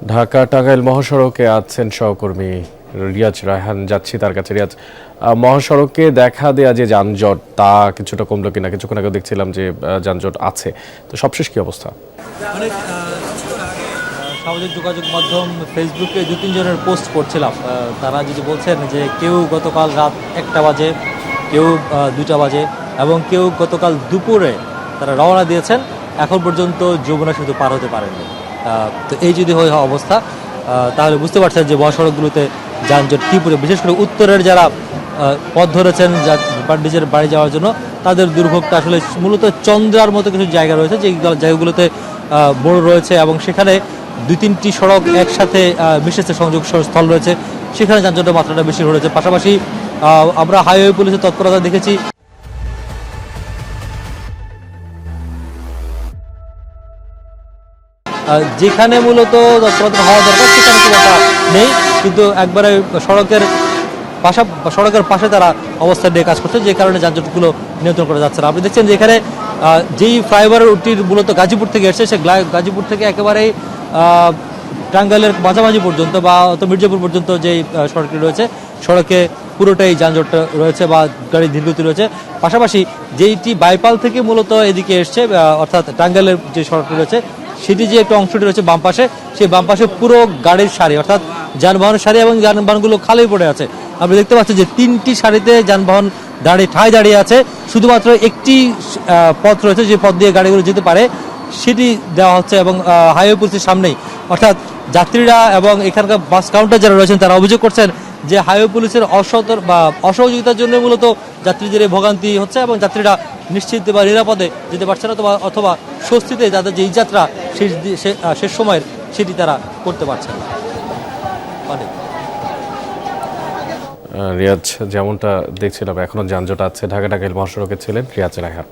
ঢাকা টাঙ্গাইল মহাসড়কে আছেন সহকর্মী রিয়াজ রায়হান। যাচ্ছি তার কাছে। রিয়াজ, মহাসড়কে দেখা দেয়া যে যানজট তা কিছুটা কমলো কিনা? কিছুক্ষণ আগে দেখছিলাম যে যানজট আছে, তো সবশেষ কি অবস্থা? অনেক সামাজিক যোগাযোগ মাধ্যম ফেসবুকে 2-3 জনের পোস্ট পড়ছিলাম। তারা যদি বলছেন যে কেউ গতকাল রাত 1টা বাজে, কেউ 2টা বাজে এবং কেউ গতকাল দুপুরে তারা রওনা দিয়েছেন, এখন পর্যন্ত যমুনা সেতু পার হতে পারেননি। তো এই যদি হয় অবস্থা, তাহলে বুঝতে পারছেন যে মহাসড়কগুলোতে যানজট কী পরিমাণ। বিশেষ করে উত্তরের যারা পথ ধরেছেন নিজের বাড়ি যাওয়ার জন্য, তাদের দুর্ভোগটা আসলে মূলত চন্দ্রার মতো কিছু জায়গা রয়েছে, যে জায়গাগুলোতে বড় রয়েছে এবং সেখানে 2-3টি সড়ক একসাথে মিশেছে, সংযোগ স্থল রয়েছে, সেখানে যানজটের মাত্রাটা বেশি রয়েছে। পাশাপাশি আমরা হাইওয়ে পুলিশের তৎপরতা দেখেছি। যেখানে মূলত তৎপরতা হওয়া দরকার সেখানে খুব নেই, কিন্তু একবারে সড়কের পাশে তারা অবস্থান নিয়ে কাজ করছে, যে কারণে যানজটগুলো নিয়ন্ত্রণ করা যাচ্ছে না। আপনি দেখছেন যে এখানে যেই ফ্লাইওভারটির মূলত গাজীপুর থেকে এসছে, সে গাজীপুর থেকে একেবারেই টাঙ্গাইলের মাঝামাঝি পর্যন্ত বা মির্জাপুর পর্যন্ত যেই সড়কটি রয়েছে, সড়কে পুরোটাই যানজট রয়েছে বা গাড়ির ধীরগতি রয়েছে। পাশাপাশি যেইটি বাইপাল থেকে মূলত এদিকে এসছে, অর্থাৎ টাঙ্গাইলের যে সড়কটি রয়েছে, সেটি যে একটা অংশটি রয়েছে বাম পাশে, সেই বাম পাশে পুরো গাড়ির সারি, অর্থাৎ যানবাহনের সারি, এবং যানবাহনগুলো খালি পড়ে আছে। আপনি দেখতে পাচ্ছেন যে 3টি সারিতে যানবাহন দাঁড়িয়ে আছে। শুধুমাত্র একটি পথ রয়েছে যে পথ দিয়ে গাড়িগুলো যেতে পারে, সেটি দেওয়া হচ্ছে এবং হাইওয়ে পুলিশের সামনেই। অর্থাৎ যাত্রীরা এবং এখানকার বাস কাউন্টার যারা রয়েছেন, তারা অভিযোগ করছেন যে হাইওয়ে পুলিশের অসহযোগিতার জন্য মূলত যাত্রীদের ভোগান্তি হচ্ছে এবং যাত্রীরা নিশ্চিন্তে বা নিরাপদে যেতে পারছে না, অথবা স্বস্তিতে তাদের যে যাত্রা শেষ সময়ের সেটি তারা করতে পারছে না। রিয়াজ, যেমনটা দেখছিলাম এখনো যানজট আছে। ঢাকা টাঙ্গাইল মহাসড়কে ছিলেন রিয়াজ রায়হান।